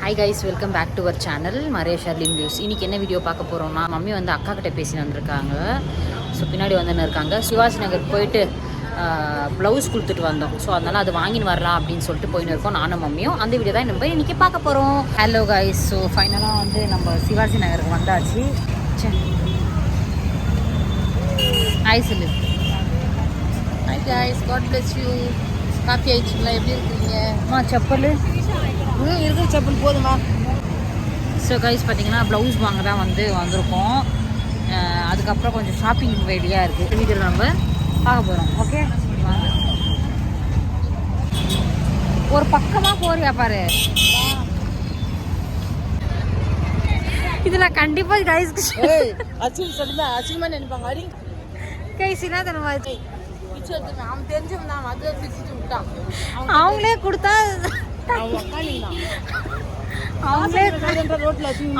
Hi guys, welcome back to our channel Maria Sharlin views. இன்றைக்கி என்ன video பார்க்க போகிறோம்னா, மம்மி வந்து அக்கா கிட்டே பேசின்னு வந்திருக்காங்க. ஸோ பின்னாடி வந்துன்னு இருக்காங்க. சிவாஜி நகர் போயிட்டு ப்ளவுஸ் கொடுத்துட்டு வந்தோம். ஸோ அதனால் அது வாங்கின்னு வரலாம் அப்படின்னு சொல்லிட்டு போயின்னு இருக்கோம் நானும் மம்மியும். அந்த வீடியோ தான் நம்ம இன்றைக்கி பார்க்க போகிறோம். ஹலோ கைஸ், ஸோ ஃபைனலாக வந்து நம்ம சிவாஜி நகருக்கு வந்தாச்சு. ஹாய் சொல்லு. Hi guys, God bless you. Coffee ஆயிடுச்சுங்களா? எப்படி இருக்கீங்க? செப்பல் இருக்கிற செப்பல் போதுமா? ஸோ கைஸ் பார்த்தீங்கன்னா ப்ளவுஸ் வாங்க தான் வந்திருக்கோம். அதுக்கப்புறம் கொஞ்சம் ஷாப்பிங் வேலையாக இருக்குது. வீடியோ நம்ம பார்க்க போகிறோம். ஓகே, வாங்க. ஒரு பக்கமாக போறியா பாரு. இதில் கண்டிப்பாக கைஸ்க்கு அசிங்கமாக நினைப்பாங்க. அடி கைஸ் என்ன தருமா அவன் தெரிஞ்சவன் தான், அதை பிரிச்சுட்டு விட்டான். அவங்களே கொடுத்தா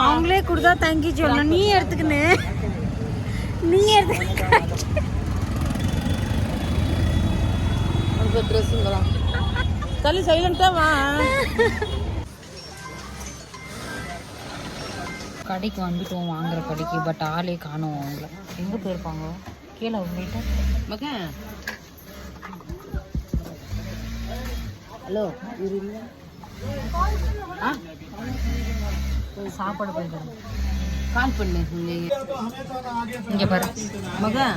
அவங்களே கொடுத்தா தேங்க்யூ சொல்லணும். நீ எடுத்துக்கின்னு ட்ரெஸ்ஸுங்களா தள்ளி சைலண்டா வா. கடைக்கு வந்துட்டோம், வாங்குற கடைக்கு. பட் ஆளே காணும். அவங்கள எங்கே போயிருப்பாங்க? கீழே அவங்கள்ட்ட மகன். ஹலோ, சாப்பாடு போயிட்டு கால் பண்ணு. இங்கே பாரு மகன்,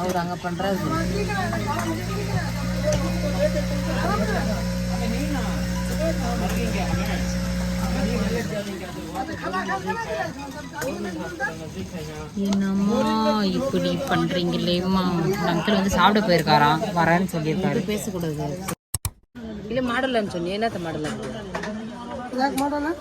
அவர் அங்கே பண்ணுறாரு. என்னம்மா இப்படி பண்றீங்களேம்மா? அங்கிள் வந்து சாப்பிட போயிருக்காராம், வரேன்னு சொல்லியிருக்காரு. பேசக்கூடாது. இல்லை மாடலான்னு சொன்னி. என்னத்த மாடலா? மாடலா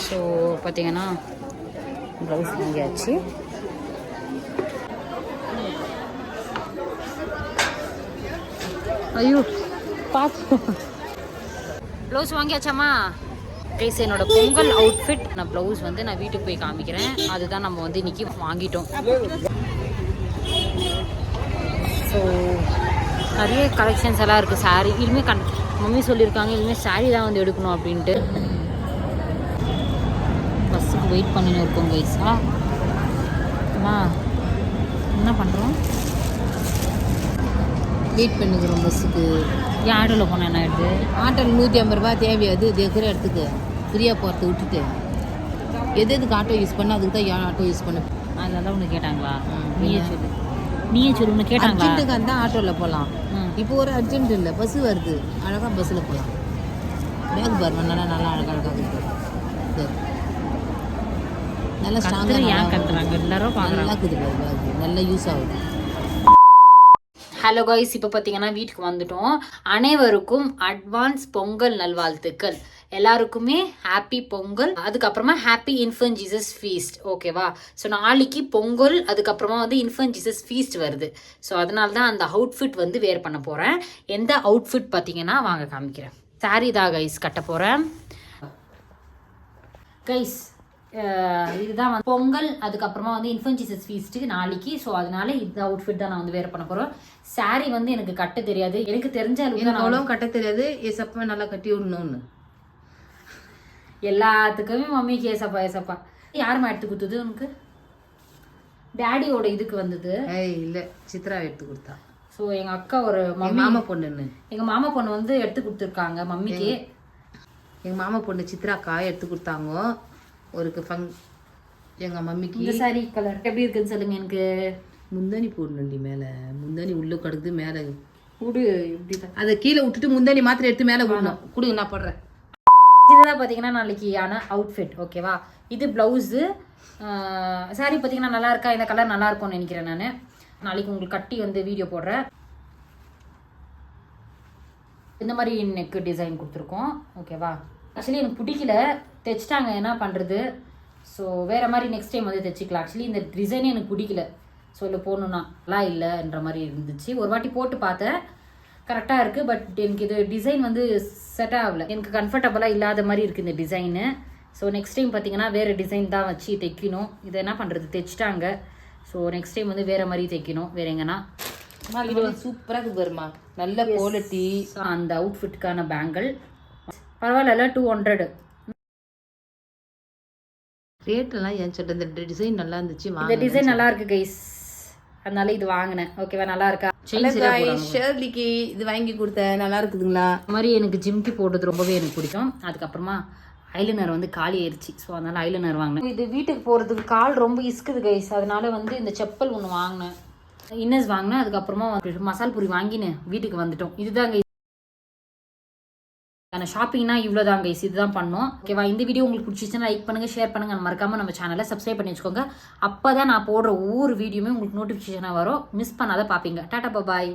ஸோ பார்த்தீங்கன்னா ப்ளவுஸ் வாங்கியாச்சு. ஐயோ பார்த்து ப்ளவுஸ் வாங்கியாச்சாம்மா. ப்ளீஸ், என்னோட பொங்கல் அவுட்ஃபிட் நான் ப்ளவுஸ் வந்து நான் வீட்டுக்கு போய் காமிக்கிறேன். அதுதான் நம்ம வந்து இன்றைக்கி வாங்கிட்டோம். ஸோ நிறைய கலெக்ஷன்ஸ் எல்லாம் இருக்குது. சாரீ இனிமேல் மம்மி சொல்லியிருக்காங்க இனிமேல் சாரீ தான் வந்து எடுக்கணும் அப்படின்ட்டு. பஸ்ஸுக்கு வெயிட் பண்ணின்னு இருக்கோம் கைஸ். என்ன பண்ணுறோம்? வெயிட் பண்ணுக்கிறோம் பஸ்ஸுக்கு. ஏன் ஆட்டோவில் போனால் என்ன ஆகிடுது? ஆட்டோவில் 150 ரூபா தேவையாது. இருக்கிற இடத்துக்கு ஃப்ரீயாக போகிறத விட்டுட்டு எதுக்கு ஆட்டோ யூஸ் பண்ண? அதுக்கு தான் ஆட்டோ யூஸ் பண்ண. அதனால தான் உனக்கு கேட்டாங்களா? நீயே சொல்லு உனக்கு கேட்டாங்களா? அர்ஜென்ட்டுக்கு அந்த ஆட்டோவில் போகலாம். இப்போ ஒரு அர்ஜென்ட் இல்லை, பஸ்ஸு வருது, அழகாக பஸ்ஸில் போகலாம். பேக் பாருங்க, நல்லா அழகாக இருக்குது. நல்லா ஸ்ட்ராங்காக ஏன் கட்டுறாங்க எல்லாரும்? நல்லா இருக்குது பேக், நல்லா யூஸ் ஆகுது. ஹலோ கைஸ், இப்போ பார்த்தீங்கன்னா வீட்டுக்கு வந்துட்டோம். அனைவருக்கும் அட்வான்ஸ் பொங்கல் நல்வாழ்த்துக்கள். எல்லாருக்குமே ஹாப்பி பொங்கல். அதுக்கப்புறமா ஹாப்பி இன்ஃபன்ட் ஜீசஸ் ஃபீஸ்ட். ஓகேவா? ஸோ நாளைக்கு பொங்கல், அதுக்கப்புறமா வந்து இன்ஃபன்ட் ஜீசஸ் ஃபீஸ்ட் வருது. ஸோ அதனால தான் அந்த அவுட்ஃபிட் வந்து வேர் பண்ண போகிறேன். எந்த அவுட்ஃபிட் பார்த்தீங்கன்னா வாங்க காமிக்கிறேன். சாரீ தான் கைஸ் கட்ட போகிறேன். கைஸ் இதுதான் வந்து பொங்கல், அதுக்கப்புறமா வந்து இன்ஃபன்ட் ஜீசஸ் ஃபீஸ்ட்டுக்கு நாளைக்கு. ஸோ அதனால இந்த அவுட்ஃபிட் தான் நான் வந்து வேர் பண்ண போகிறேன். சாரீ வந்து எனக்கு கட்ட தெரியாது. எனக்கு தெரிஞ்ச அளவுக்கு அவ்வளோ கட்ட தெரியாது. ஏசப்பா நல்லா கட்டி விடணும்னு எல்லாத்துக்குமே மம்மிக்கு ஏசப்பா. யாருமா எடுத்து கொடுத்தது உனக்கு? டேடியோட இதுக்கு வந்தது. இல்லை, சித்ரா எடுத்து கொடுத்தா. ஸோ எங்கள் அக்கா ஒரு மாமா பொண்ணுன்னு, எங்கள் மாமா பொண்ணு வந்து எடுத்து கொடுத்துருக்காங்க மம்மிக்கு. எங்கள் மாமா பொண்ணு சித்ராக்கா எடுத்து கொடுத்தாங்க ஒரு எங்கள் மம்மிக்கு. இந்த சாரி கலர் எப்படி இருக்குன்னு சொல்லுங்க. எனக்கு முந்தானி போடணுண்டி. மேலே முந்தானி உள்ளே கிடக்குது, மேலே விடு. இப்படி தான் அதை கீழே விட்டுட்டு முந்தானி மாத்திரை எடுத்து மேலே விடணும். கொடுங்க, நான் போடுறேன். இதுதான் பார்த்தீங்கன்னா நாளைக்கான அவுட்ஃபிட். ஓகேவா? இது ப்ளவுஸு. சாரீ பார்த்தீங்கன்னா நல்லா இருக்கா? இந்த கலர் நல்லா இருக்கும்னு நினைக்கிறேன் நான். நாளைக்கு உங்களுக்கு கட்டி வந்து வீடியோ போடுறேன். இந்த மாதிரி நெக்கு டிசைன் கொடுத்துருக்கோம். ஓகேவா? ஆக்சுவலி எனக்கு பிடிக்கல, தைச்சிட்டாங்க, என்ன பண்ணுறது. ஸோ வேறு மாதிரி நெக்ஸ்ட் டைம் வந்து தைச்சிக்கலாம். ஆக்சுவலி இந்த டிசைனே எனக்கு பிடிக்கல. ஸோ இல்லை போடணுன்னா நல்லா இல்லைன்ற மாதிரி இருந்துச்சு. ஒரு வாட்டி போட்டு பார்த்தேன், கரெக்டாக இருக்குது. பட் எனக்கு இது டிசைன் வந்து செட் ஆகலை, எனக்கு கம்ஃபர்டபுளாக இல்லாத மாதிரி இருக்குது இந்த டிசைனு. ஸோ நெக்ஸ்ட் டைம் பார்த்தீங்கன்னா வேறு டிசைன் தான் வச்சு தைக்கணும். இதை என்ன பண்ணுறது, தைச்சிட்டாங்க. ஸோ நெக்ஸ்ட் டைம் வந்து வேறு மாதிரி தைக்கணும், வேறு எங்கன்னா. இது சூப்பராக இருக்கு பாருமா, நல்ல குவாலிட்டி. அந்த அவுட்ஃபிட்டுக்கான பேங்கிள் பரவாயில்ல, 200. ரேட்டெல்லாம் ஏன் சொல்ற, இந்த டிசைன் நல்லா இருந்துச்சு. இந்த டிசைன் நல்லா இருக்கு கைஸ், அதனால இது வாங்கினேன். ஓகேவா? நல்லா இருக்கா? ஷேர்லிக்கு இது வாங்கி கொடுத்தேன், நல்லா இருக்குதுங்களா? இந்த மாதிரி எனக்கு ஜிம்கி போடுறது ரொம்பவே எனக்கு பிடிக்கும். அதுக்கப்புறமா ஐலைனர் வந்து காலி ஆயிடுச்சு. ஸோ அதனால ஐலைனர் வாங்கினேன். இது வீட்டுக்கு போகிறதுக்கு கால் ரொம்ப இஸ்குது கைஸ், அதனால வந்து இந்த செப்பல் ஒன்று வாங்கினேன், இன்னர்ஸ் வாங்கினேன். அதுக்கப்புறமா மசால் பூரி வாங்கினேன், வீட்டுக்கு வந்துட்டோம். இதுதான் கைஸ் ஷாப்பிங்னா இவ்வளோதான் கைஸ், இதுதான் பண்ணோம். ஓகேவா? இந்த வீடியோ உங்களுக்கு பிடிச்சிச்சுன்னா லைக் பண்ணுங்கள், ஷேர் பண்ணுங்கள், மறக்காமல் நம்ம சேனலை சப்ஸ்கிரைப் பண்ணி வச்சுக்கோங்க. அப்போ தான் நான் போடுற ஒவ்வொரு வீடியோமே உங்களுக்கு நோட்டிஃபிகேஷனாக வரும், மிஸ் பண்ணாத பார்ப்பீங்க. டாடா பாய்.